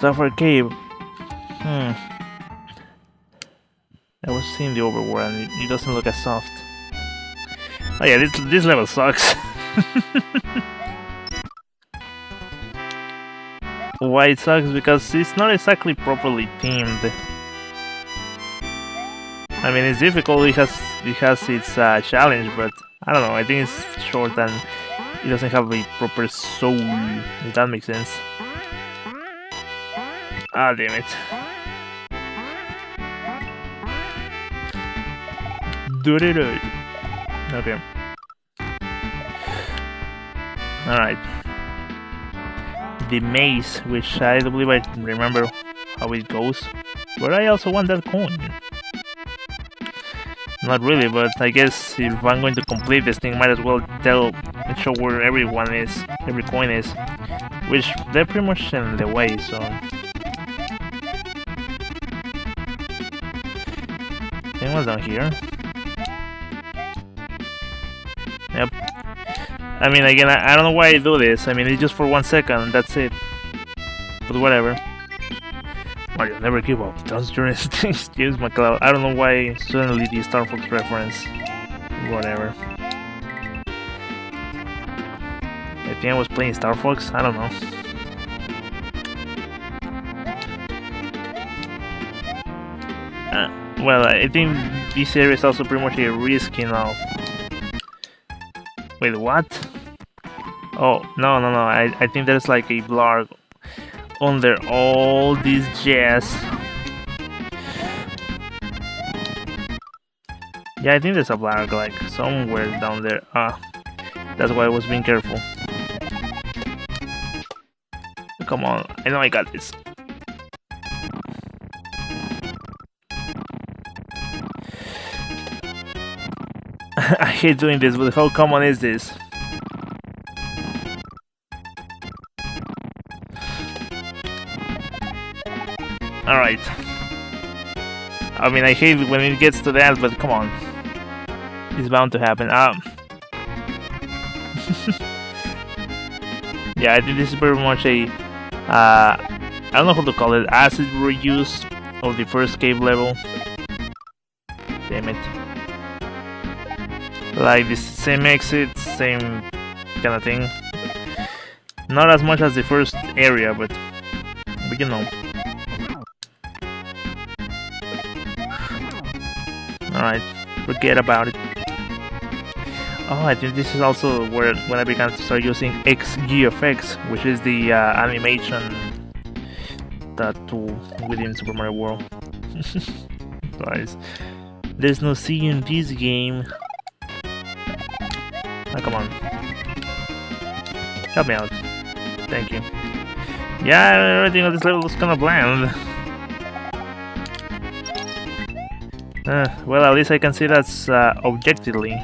Sapphire Cave. I was seeing the overworld and it doesn't look as soft. Oh yeah, this level sucks. Why it sucks? Because it's not exactly properly themed. I mean, it's difficult. It has its challenge, but I don't know. I think it's short and it doesn't have a proper soul. If that makes sense. Ah, damn it. Do-do-do. Okay. Alright. The maze, which I don't believe I remember how it goes. But I also want that coin. Not really, but I guess if I'm going to complete this thing, might as well show where everyone is, every coin is. Which they're pretty much in the way, so... Anyone's down here? Yep. I mean, again, I don't know why I do this. I mean, it's just for 1 second, that's it. But whatever. Mario, never give up. Don't journey excuse my cloud. I don't know why suddenly the Star Fox reference. Whatever. I think I was playing Star Fox. I don't know. Well, I think this area is also pretty much a risk, you know. Wait, what? Oh, no. I think there's like a blog under all this jazz. Yeah, I think there's a blog like somewhere down there. Ah, that's why I was being careful. Come on, I know I got this. I hate doing this, but how common is this? Alright. I mean, I hate when it gets to that, but come on. It's bound to happen. Yeah, I think this is very much a... I don't know how to call it. Acid reuse of the first cave level. Damn it. Like the same exit, same kind of thing. Not as much as the first area, but you know. Alright, forget about it. Oh, I think this is also where when I began to start using XGFX, which is the animation tool within Super Mario World. Guys, there's no C in this game. Oh, come on. Help me out. Thank you. Yeah, everything on this level was kind of bland. Well, at least I can see that's objectively.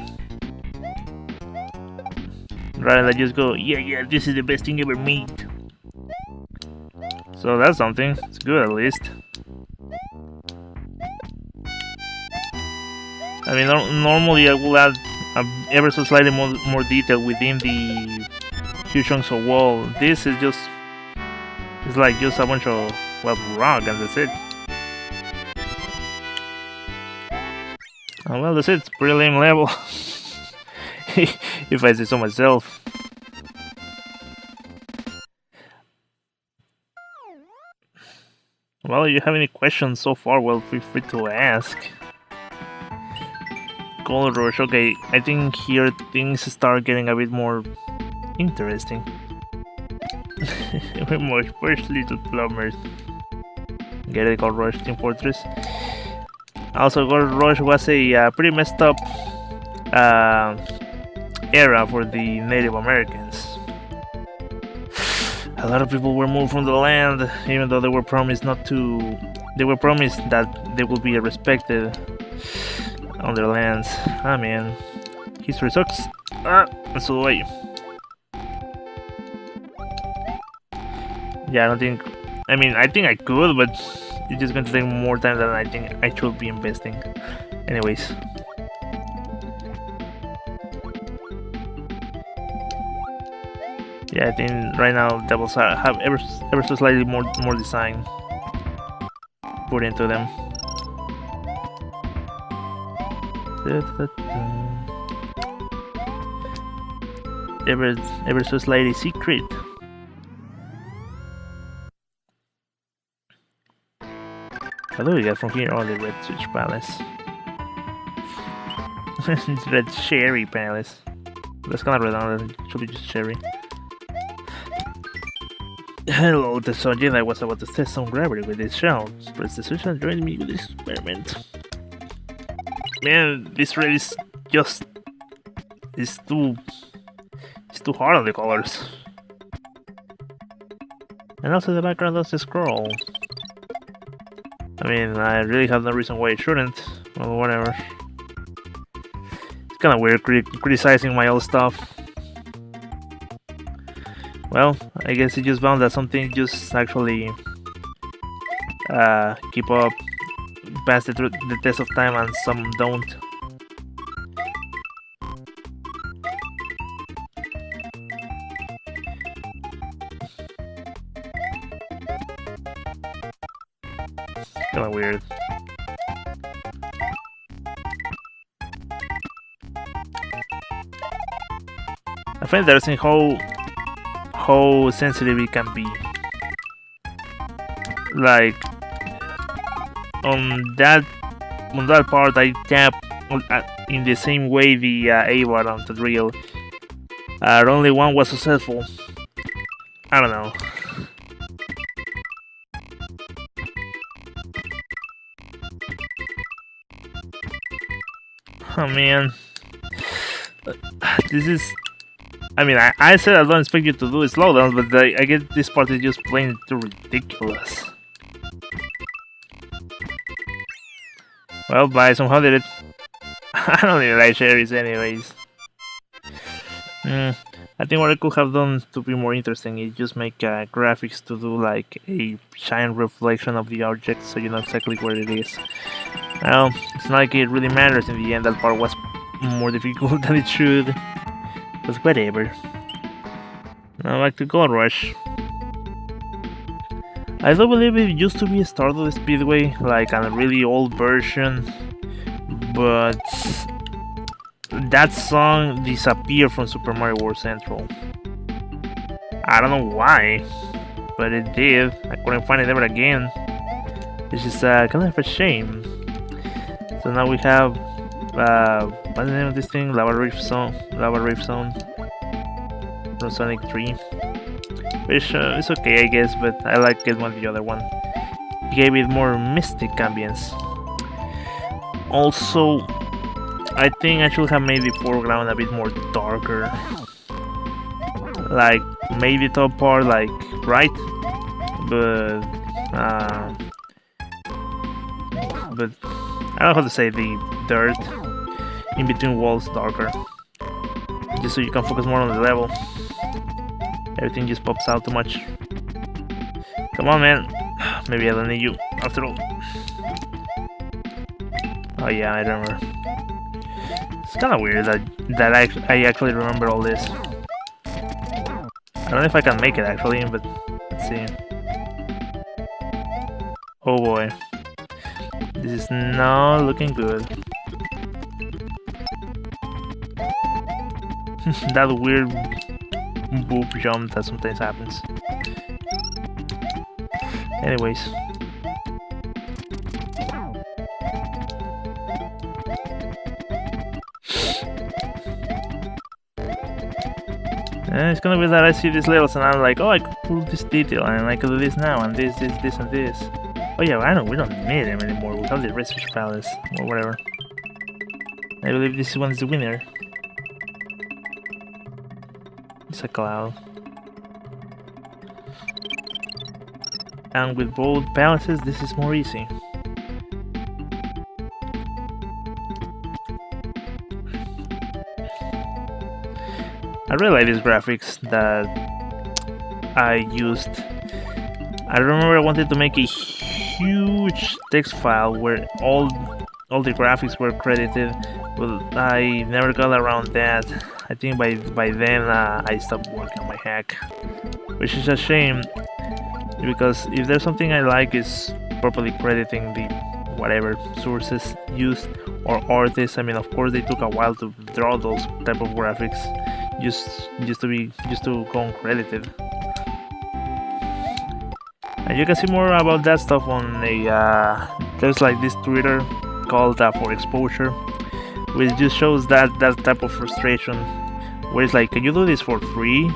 Rather than just go, yeah, this is the best thing ever made. So that's something. It's good at least. I mean, normally I will add ever so slightly more detail within the huge chunks of wall. This is just, it's like just a bunch of, well, rock and that's it. Oh, well, that's it. It's a pretty lame level. If I say so myself. Well, if you have any questions so far, well, feel free to ask. Gold Rush, okay, I think here things start getting a bit more interesting. We're more first little plumbers. Get it, Gold Rush, Team Fortress. Also, Gold Rush was a pretty messed up era for the Native Americans. A lot of people were moved from the land, even though they were promised not to. They were promised that they will be respected on their lands. Ah, man, history sucks. And so do I. Yeah, I don't think. I mean, I think I could, but it's just going to take more time than I think I should be investing. Anyways. Yeah, I think right now devils have ever so slightly more design put into them. Ever so slightly secret. How do we get from here? Oh, the Red Switch Palace. Red Cherry Palace. That's kind of redundant. It should be just Cherry. Hello, the subject. I was about to test some gravity with this shell. Press the switch and join me with this experiment. Man, this red is just... It's too hard on the colors. And also the background does the scroll. I mean, I really have no reason why it shouldn't. Well, whatever. It's kind of weird criticizing my old stuff. Well, I guess it just found that some things just actually keep up past the test of time and some don't. Kind of weird. I find it interesting how sensitive it can be. Like on that part, I tap in the same way the A button to drill. Only one was successful. I don't know. Oh man, this is... I mean, I said I don't expect you to do slowdowns, but I get this part is just plain too ridiculous. Well, bye, somehow did it. I don't really like cherries anyways. I think what I could have done to be more interesting is just make graphics to do like a shine reflection of the object so you know exactly where it is. Well, it's not like it really matters in the end. That part was more difficult than it should. But whatever. Now back to Gold Rush. I don't believe it used to be a Stardust Speedway, like a really old version, but that song disappeared from Super Mario World Central. I don't know why, but it did. I couldn't find it ever again. It's just kind of a shame. So now we have what's the name of this thing? Lava Reef Zone from Sonic 3. Which it's okay, I guess, but I like it more than the other one. It gave it more mystic ambience. Also, I think I should have made the foreground a bit more darker. Like, maybe the top part, like, right? But I don't know how to say, the dirt in between walls darker. Just so you can focus more on the level. Everything just pops out too much. Come on, man. Maybe I don't need you after all. Oh yeah, I remember. It's kind of weird that I actually remember all this. I don't know if I can make it actually, but let's see. Oh boy. This is not looking good. That weird boob jump that sometimes happens. Anyways. It's gonna be that I see these levels and I'm like, oh, I could pull this detail and I could do this now and this and this. Oh yeah, I know we don't need them anymore. We have the Red Switch Palace or whatever. I believe this one is the winner. It's a cloud. And with both palaces, this is more easy. I really like these graphics that I used. I remember I wanted to make a huge text file where all the graphics were credited, but I never got around that. I think by then I stopped working on my hack, which is a shame because if there's something I like is properly crediting the whatever sources used or artists. I mean, of course they took a while to draw those type of graphics just to go uncredited. And you can see more about that stuff on there's like this Twitter called For Exposure, which just shows that type of frustration where it's like, can you do this for free?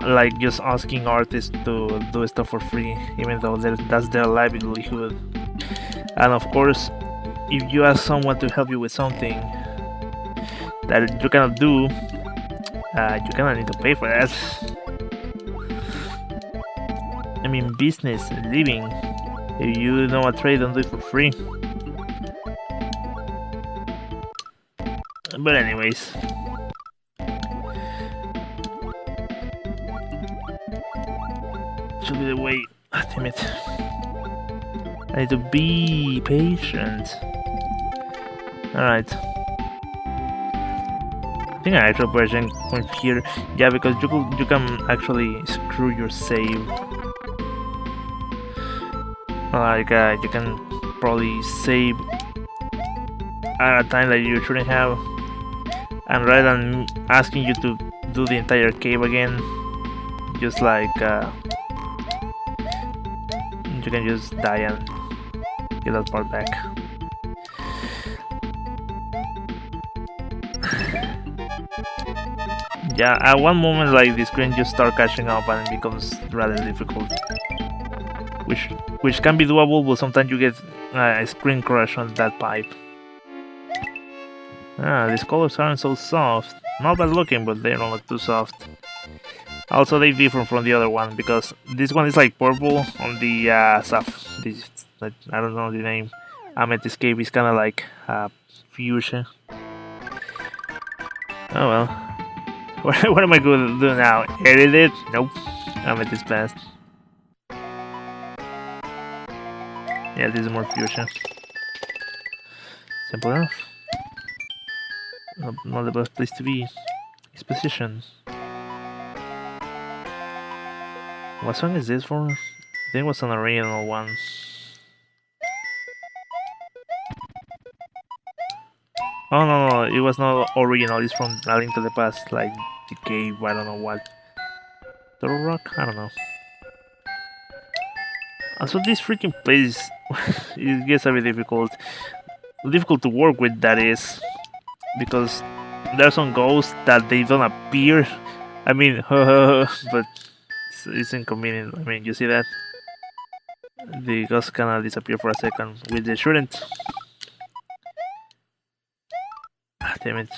Like just asking artists to do stuff for free, even though that's their livelihood. And of course, if you ask someone to help you with something that you cannot do, you kind of need to pay for that. I mean, business, living. If you know a trade, don't do it for free. But anyways. Should be the way. Damn it. I need to be patient. Alright. I think I actually version point here. Yeah, because you can actually screw your save. Like you can probably save at a time that you shouldn't have, and rather than asking you to do the entire cave again, just like you can just die and get that part back. Yeah, at one moment like the screen just starts catching up and it becomes rather difficult. Which can be doable, but sometimes you get a screen crash on that pipe. These colors aren't so soft. Not bad looking, but they don't look too soft. Also, they're different from the other one, because this one is like purple on the I don't know the name. Amethyst Cave is kind of like fuchsia. Oh well. What am I going to do now? Edit it? Nope. Amethyst passed. Yeah, this is more fuchsia. Simple enough. Not the best place to be. His position. What song is this for? I think it was an original one. Oh no, it was not original. It's from A Link to the Past, like the cave. I don't know what. Turtle Rock? I don't know. Also, this freaking place it gets a bit difficult to work with. That is because there are some ghosts that they don't appear. I mean, but it's inconvenient. I mean, you see that the ghosts kinda disappear for a second, which they shouldn't. Damn it.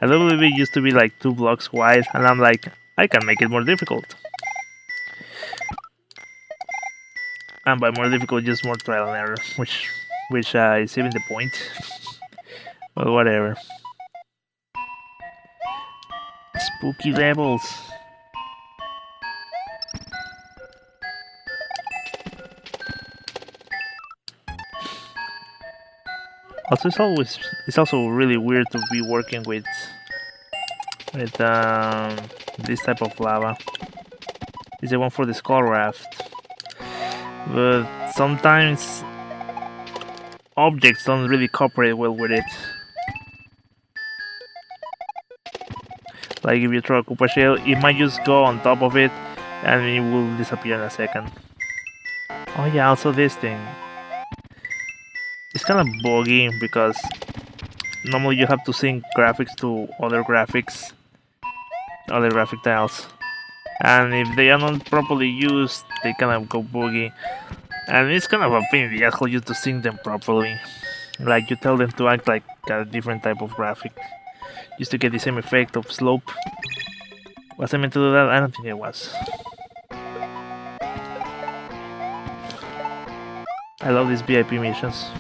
I don't believe it used to be like 2 blocks wide, and I'm like, I can make it more difficult. And by more difficult, just more trial and error, which is even the point. But whatever. Spooky levels. Also, it's also really weird to be working with this type of lava. It's the one for the skull raft, but sometimes objects don't really cooperate well with it. Like if you throw a Koopa shell, it might just go on top of it and it will disappear in a second. Oh yeah, also this thing. It's kind of buggy because normally you have to sync graphics to other graphic tiles, and if they are not properly used, they kind of go buggy, and it's kind of a pain in the ass just to sync them properly. Like you tell them to act like a different type of graphic just to get the same effect of slope. Was I meant to do that? I don't think it was. I love these VIP missions.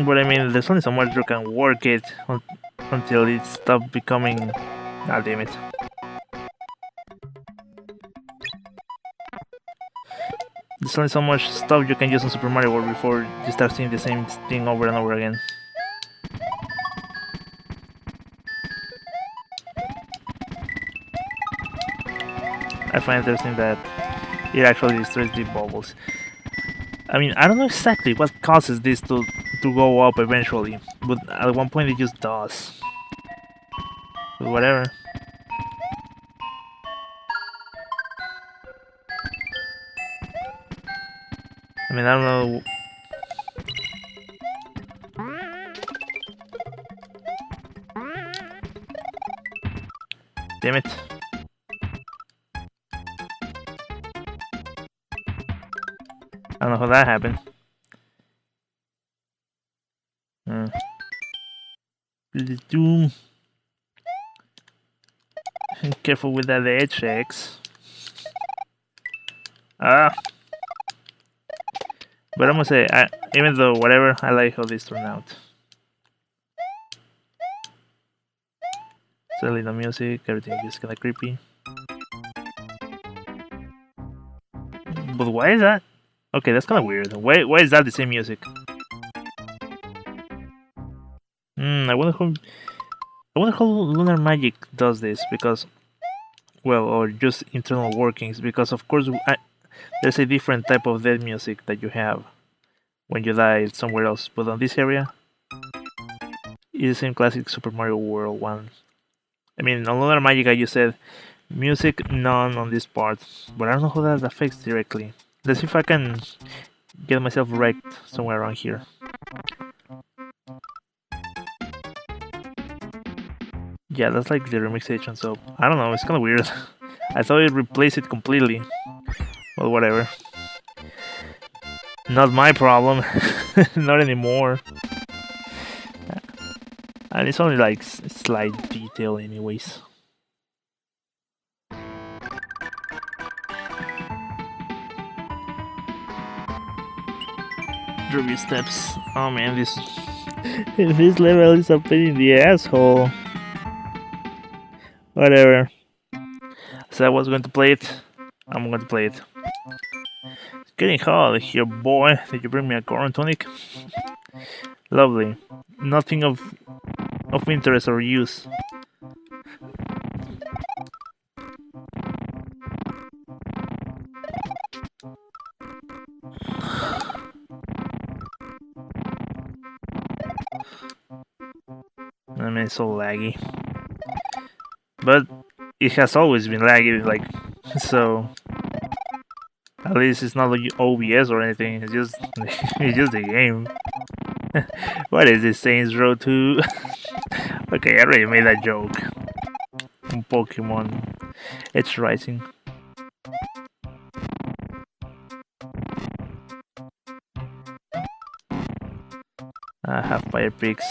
But I mean, there's only so much you can work it until it stops becoming Ah, damn it. There's only so much stuff you can use in Super Mario World before you start seeing the same thing over and over again. I find interesting that it actually destroys the bubbles. I mean, I don't know exactly what causes this to go up eventually, but at one point it just does. But whatever. I mean, I don't know. Damn it. I don't know how that happened. Doom. Careful with that edge X. Ah. But I'm gonna say, even though whatever, I like how this turned out. Certainly no music, everything is just kinda creepy. But why is that? Okay, that's kinda weird. Why is that the same music? I wonder how Lunar Magic does this, because, well, or just internal workings, because of course there's a different type of death music that you have when you die somewhere else, but on this area, it's the same classic Super Mario World one. I mean, on Lunar Magic, I just said music none on this part, but I don't know how that affects directly. Let's see if I can get myself wrecked somewhere around here. Yeah, that's like the remixation, so I don't know, it's kinda weird. I thought it replaced it completely, but whatever. Not my problem, not anymore. And it's only like slight detail anyways. Review steps. Oh man, this level is a pain in the asshole. Whatever. So I was going to play it. I'm going to play it. It's getting hot here, boy. Did you bring me a corn tonic? Lovely. Nothing of interest or use. I mean, it's so laggy. But it has always been laggy, like, so at least it's not like OBS or anything, it's just it's just a game. What is this, Saints Row 2? Okay, I already made that joke on Pokemon. It's rising. I have fire picks.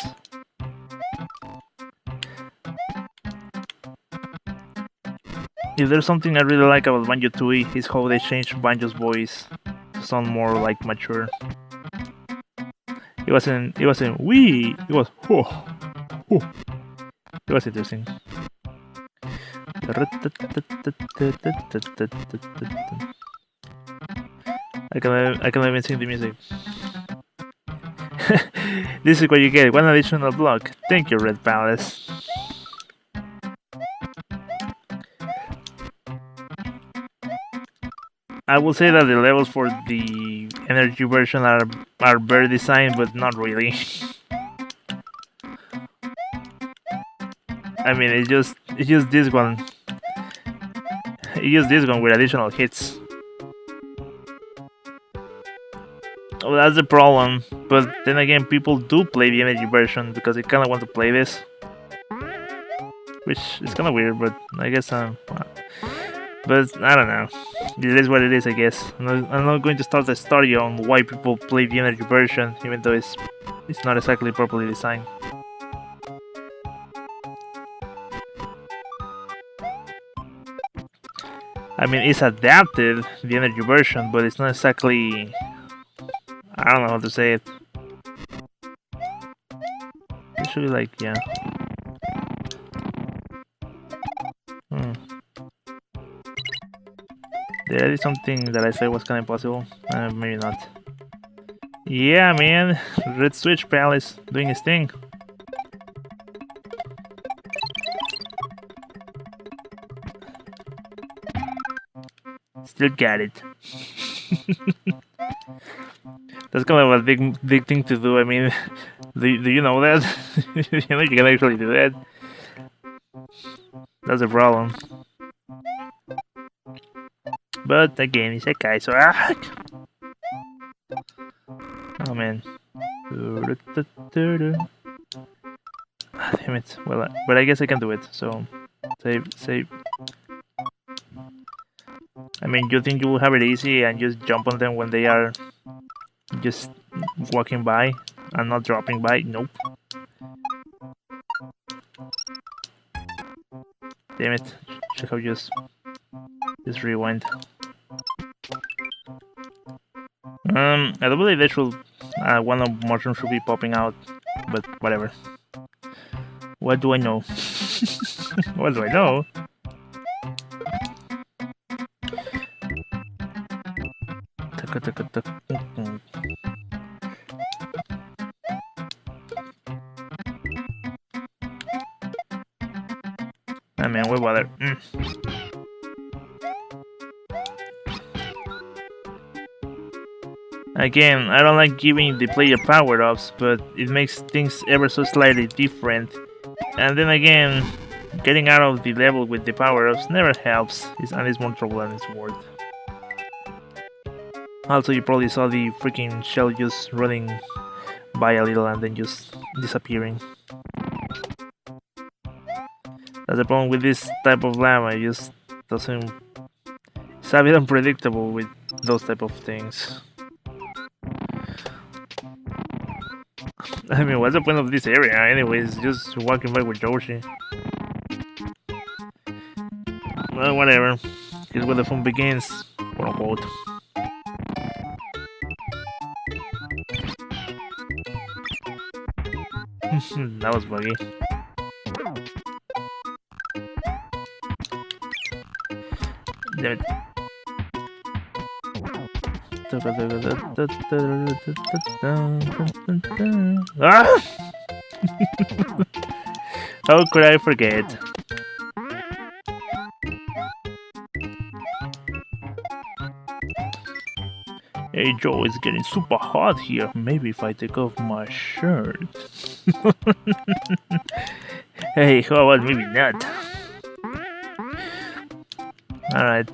If there's something I really like about Banjo-Tooie, is how they changed Banjo's voice to sound more like mature. It wasn't wee, it was oh, oh. It was interesting. I can even sing the music. This is what you get, one additional block. Thank you, Red Palace. I will say that the levels for the energy version are very designed, but not really. I mean, it's just this one. It's just this one with additional hits. Oh, that's the problem. But then again, people do play the energy version because they kind of want to play this, which is kind of weird. But I guess but I don't know. It is what it is, I guess. I'm not going to start a study on why people play the energy version, even though it's not exactly properly designed. I mean, it's adapted, the energy version, but it's not exactly... I don't know how to say it. Usually, like, yeah. Did I do something that I said was kind of impossible? Maybe not. Yeah, man. Red Switch Palace doing his thing. Still got it. That's kind of a big thing to do. I mean, do you know that? You know you can actually do that. That's a problem. But again, it's a guy, so oh man. Damn it. Well, but I guess I can do it. So save. I mean, you think you will have it easy and just jump on them when they are just walking by and not dropping by? Nope. Damn it. Check out just rewind. I don't believe they should one of mushrooms should be popping out, but whatever. What do I know? What do I know? I mean, we bother. Again, I don't like giving the player power-ups, but it makes things ever so slightly different. And then again, getting out of the level with the power-ups never helps, and it's more trouble than it's worth. Also, you probably saw the freaking shell just running by a little and then just disappearing. That's the problem with this type of lava, it just doesn't... It's a bit unpredictable with those type of things. I mean, what's the point of this area anyways? Just walking back with Yoshi. Well, whatever. Here's where the fun begins, quote unquote. That was buggy. Damn it. Ah! How could I forget? Hey Joe, it's getting super hot here. Maybe if I take off my shirt. Hey, how about maybe not? Alright.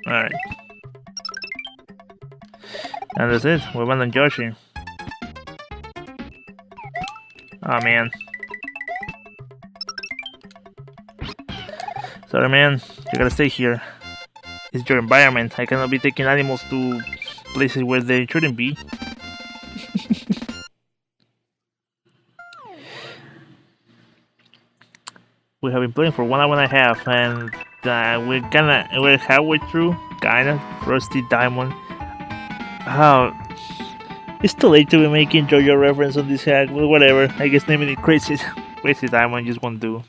Alright. And that's it. We went on Yoshi. Oh man. Sorry man, you gotta stay here. It's your environment. I cannot be taking animals to places where they shouldn't be. We have been playing for 1 hour and a half, and we're halfway through, kinda. Rusty Diamond. It's too late to be making JoJo reference on this hack. Well, whatever. I guess naming it Crazy Diamond just won't do.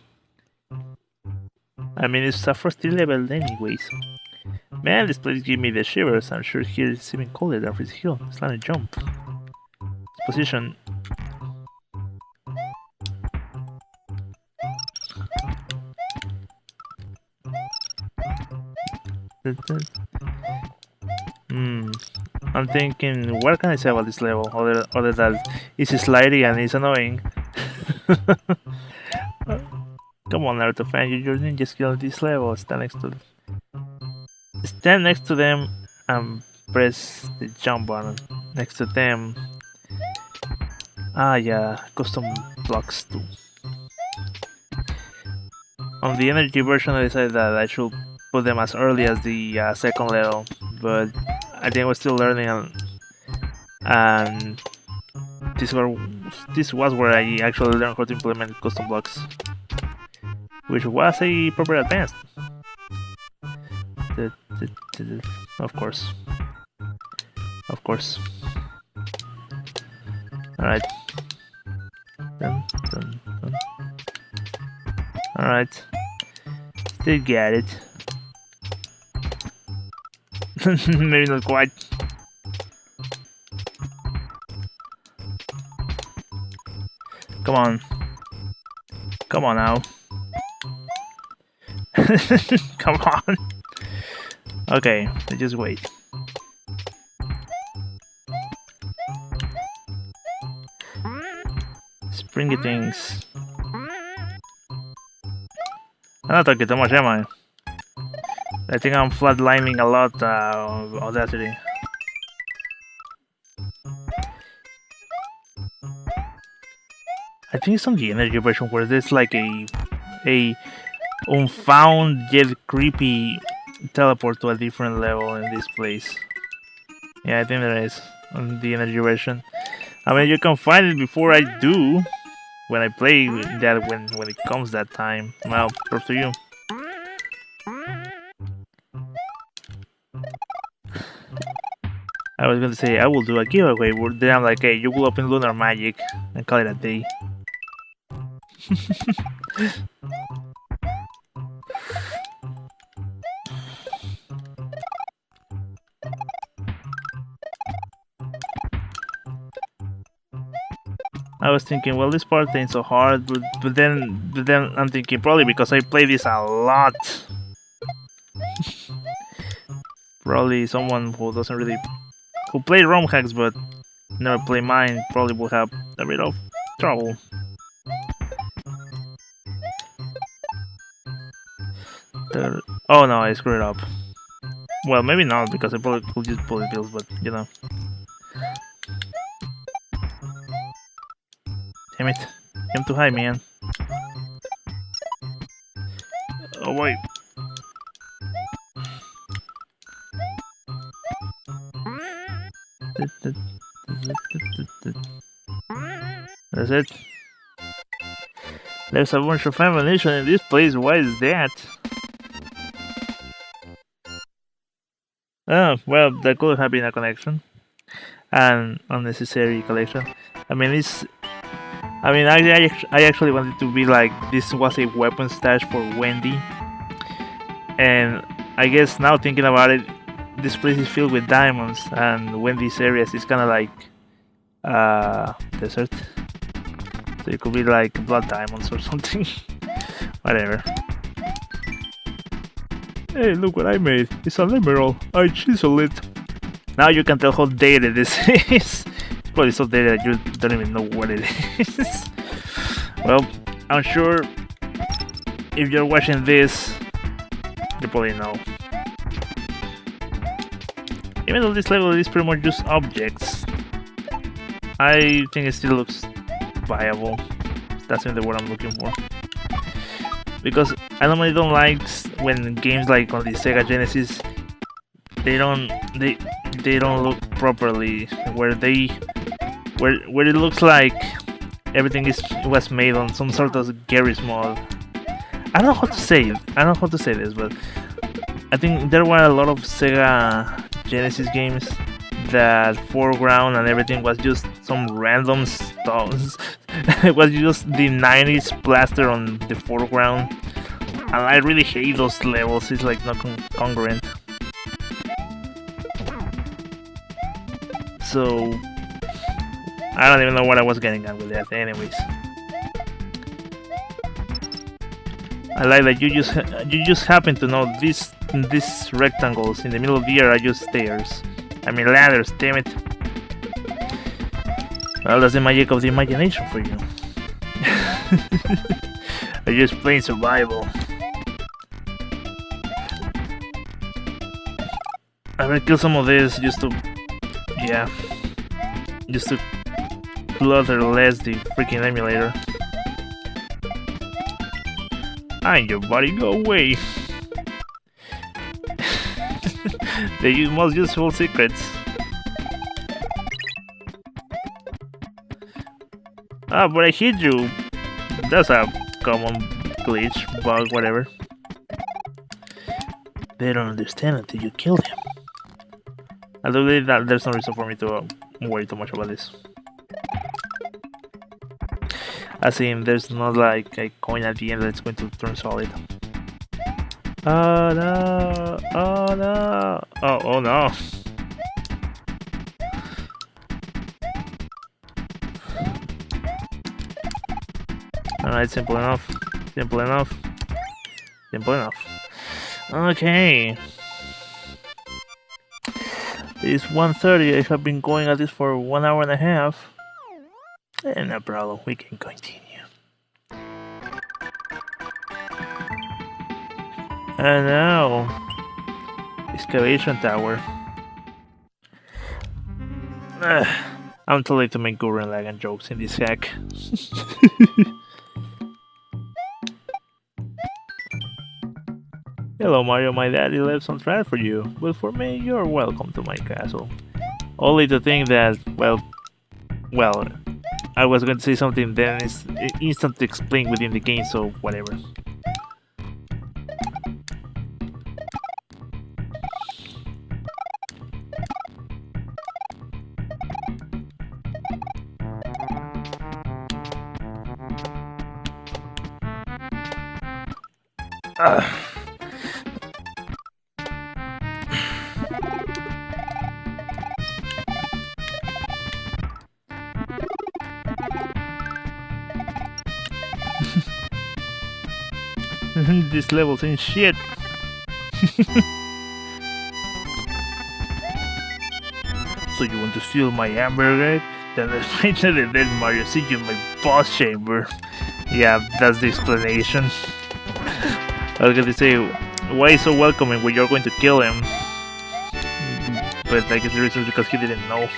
I mean, it's a frosty level anyways. Man, this place gives me the shivers. I'm sure here it's even colder than Freeze Hill. Slanted jump. Position. I'm thinking, what can I say about this level other than it's slidey and it's annoying. Come on, Naruto fan, you're ninja skill on this level. Stand next to them and press the jump button next to them. Ah yeah, custom blocks too. On the energy version I decided that I should put them as early as the second level, but I think we're still learning, and this was where I actually learned how to implement custom blocks, which was a proper advanced. Of course. Alright. Alright. Still get it. Maybe not quite. Come on. Come on now. Come on. Okay, just wait. Springy things. I'm not talking too much, am I? I think I'm flatlining a lot of Audacity. I think it's on the energy version where there's like a unfound yet creepy teleport to a different level in this place. Yeah, I think there is on the energy version. I mean, you can find it before I do when I play that when it comes that time. Well, up to you. I was gonna say I will do a giveaway where then I'm like, hey, you will open Lunar Magic and call it a day. I was thinking, well, this part ain't so hard, but then I'm thinking probably because I play this a lot. Probably someone who doesn't really who play ROM hacks but never play mine probably will have a bit of trouble. Oh no, I screwed up. Well, maybe not because I probably could use bullet bills, but you know. Damn it. I'm too high, man. Oh wait. That's it. There's a bunch of ammunition in this place, why is that? Oh, well, there could have been a connection. An unnecessary collection. I mean, I actually wanted to be like, this was a weapon stash for Wendy. And I guess now thinking about it, this place is filled with diamonds, and Wendy Sirius is kind of like desert. So it could be like blood diamonds or something. Whatever. Hey, look what I made. It's an emerald. I chiseled it. Now you can tell how dated this is. It's probably so dated that you don't even know what it is. Well, I'm sure if you're watching this, you probably know. Even though this level is pretty much just objects, I think it still looks viable. That's the word I'm looking for. Because I normally don't like when games like on the Sega Genesis they don't look properly, where it looks like everything was made on some sort of garage mod. I don't know how to say it. I don't know how to say this, but I think there were a lot of Sega Genesis games that foreground and everything was just some random stuff. It was just the 90s plaster on the foreground, and I really hate those levels. It's like not congruent. So I don't even know what I was getting at with that. Anyways, I like that you just happen to know these rectangles in the middle of the air are just stairs. I mean ladders, damn it. Well, that's the magic of the imagination for you. I'm just playing survival. I'm gonna kill some of this just to clutter less the freaking emulator. I'm your buddy, go away. The most useful secrets. Ah, but I hit you. That's a common glitch, bug, whatever. They don't understand until you kill them. I believe that there's no reason for me to worry too much about this. As in, there's not like a coin at the end that's going to turn solid. Oh no! Oh no! Oh no! Alright, simple enough. Simple enough. Simple enough. Okay. It's 1:30. I have been going at this for 1 hour and a half. No problem, we can continue. And now, excavation tower. I'm too late to make Gurren Lagann jokes in this hack. Hello Mario, my daddy left some trash for you, but for me, you're welcome to my castle. Only to think that, well, I was going to say something, then it's instantly explained within the game, so whatever. This level's in shit. So you want to steal my hamburger? Then let's wait till the dead Mario see you in my boss chamber. Yeah, that's the explanation. I was gonna say, why so welcoming when you're going to kill him? But I guess the reason is because he didn't know.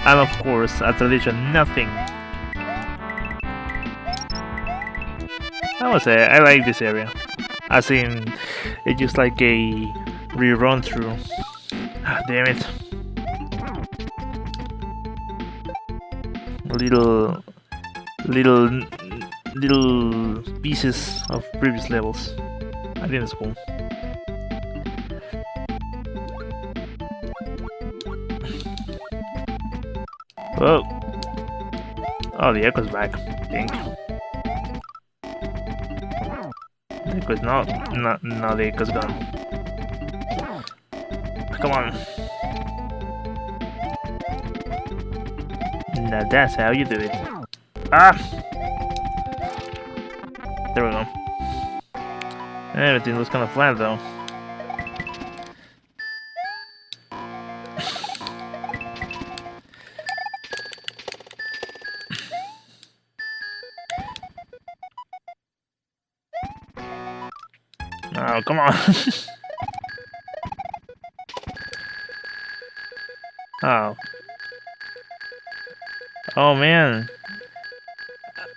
And of course, a tradition, nothing. I would say I like this area. As in, it's just like a rerun through. Ah, damn it. Little pieces of previous levels. I think it's cool. Whoa. Oh, the echo's back. Dang. The echo's not. No, the echo's gone. Come on. Now that's how you do it. Ah! There we go. Everything looks kind of flat though. Oh, come on. Oh. Oh man.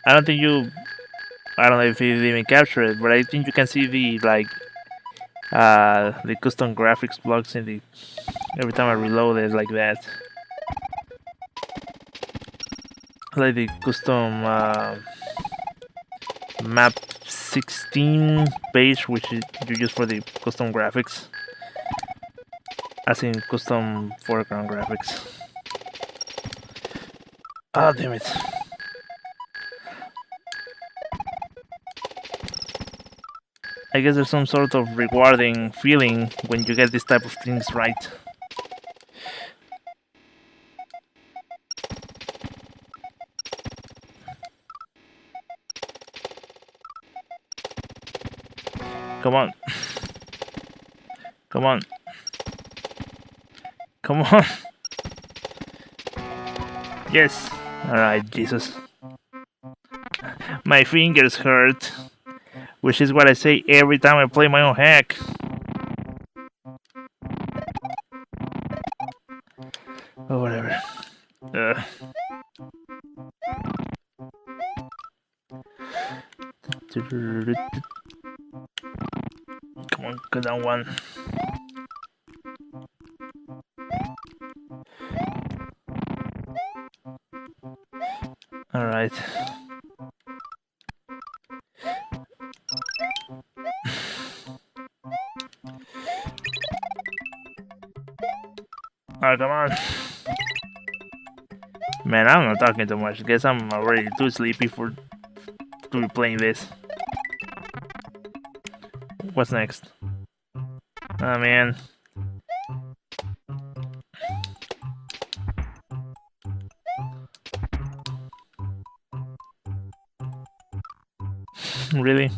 I don't know if you even capture it, but I think you can see the the custom graphics blocks in the every time I reload it like that. Like the custom map 16 page, which you use for the custom graphics, as in custom foreground graphics. Ah, damn it. I guess there's some sort of rewarding feeling when you get this type of things right. Come on. Come on. Come on. Yes. Alright, Jesus. My fingers hurt. Which is what I say every time I play my own hack. Or whatever. Come on, go down one. Alright. Oh, come on. Man, I'm not talking too much. Guess I'm already too sleepy to be playing this. What's next? Oh man. Really?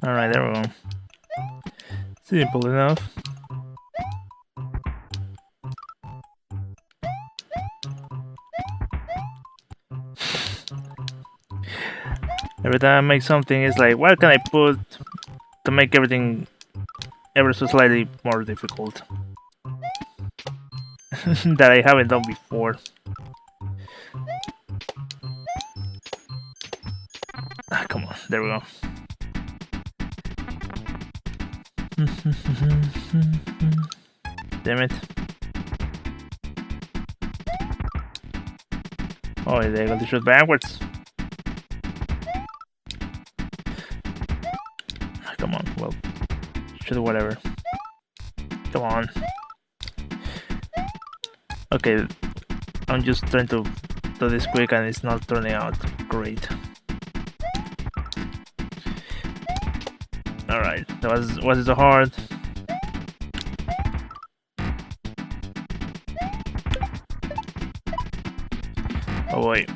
Alright, there we go. Simple enough. Every time I make something, it's like, what can I put to make everything ever so slightly more difficult? That I haven't done before. Ah, come on, there we go. Damn it. Oh, they got to shoot backwards. Come on, well, shoot whatever. Come on. Okay, I'm just trying to do this quick and it's not turning out great. Alright, that was so hard. Oh wait.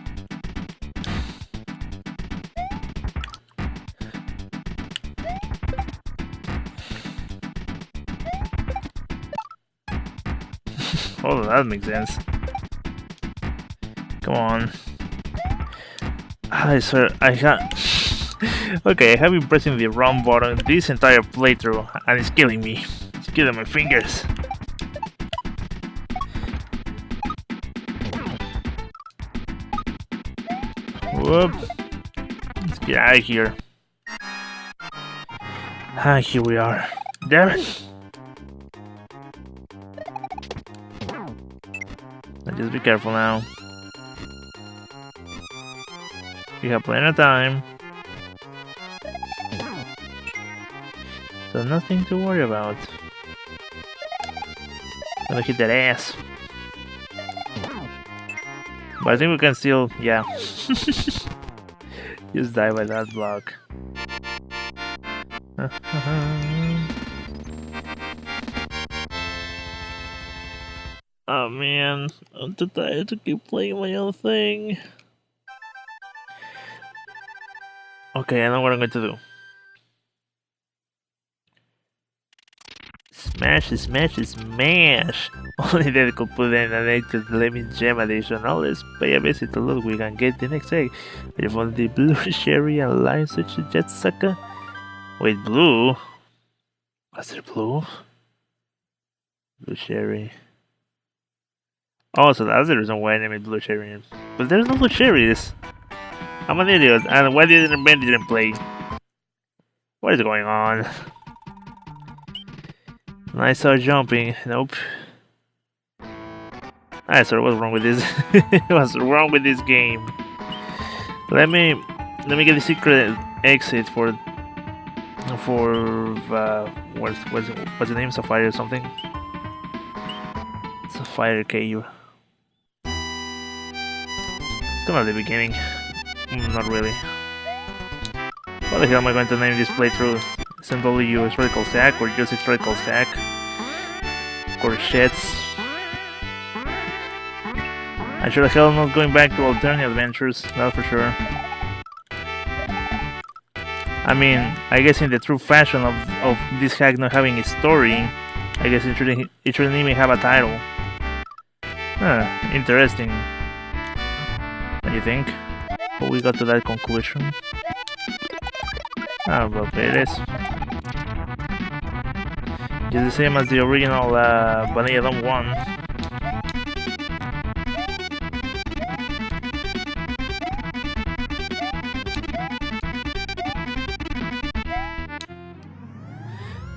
Oh, that makes sense. Come on. I swear, I can't. Okay, I have been pressing the wrong button this entire playthrough, and it's killing me. It's killing my fingers. Whoop. Let's get out of here. Ah, here we are. Damn it. Just be careful now. You have plenty of time. So nothing to worry about. Gonna hit that ass. But I think we can still, yeah. Just die by that block. Oh man, I'm too tired to keep playing my own thing. Okay, I know what I'm going to do. Smash, smash, smash! Only that could put in an egg to the lemon gem addition. Now let's pay a visit to Ludwig and get the next egg. I found the blue cherry and lime such a jet sucker. Wait, blue? Was there blue? Blue cherry. Oh, so that's the reason why I named blue cherry. But there's no blue cherries. I'm an idiot, and why didn't Ben didn't play? What is going on? And I saw jumping. Nope. I saw what's wrong with this. What's wrong with this game? Let me get the secret exit for what's the name? Sapphire or something? Sapphire Cave. It's gonna be the beginning. Not really. What the hell am I going to name this playthrough? SMW Historical Stack or just Historical Stack? Corsets. I'm sure the hell not going back to alternate adventures, that's for sure. I mean, I guess in the true fashion of this hack not having a story, I guess it shouldn't even have a title. Huh, interesting. What do you think? How we got to that conclusion? Ah, well, it is. Just the same as the original Vanilla Dome 1.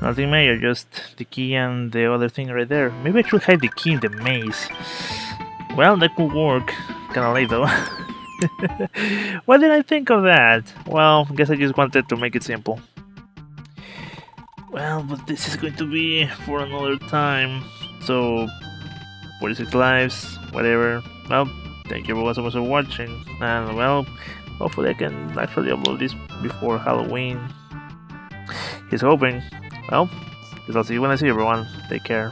Nothing major, just the key and the other thing right there. Maybe I should hide the key in the maze. Well, that could work. Kinda late though. Why did I think of that? Well, I guess I just wanted to make it simple. Well, but this is going to be for another time. So, 46 lives, whatever. Well, thank you so much for watching. And, well, hopefully I can actually upload this before Halloween. He's hoping. Well, I'll see you when I see everyone. Take care.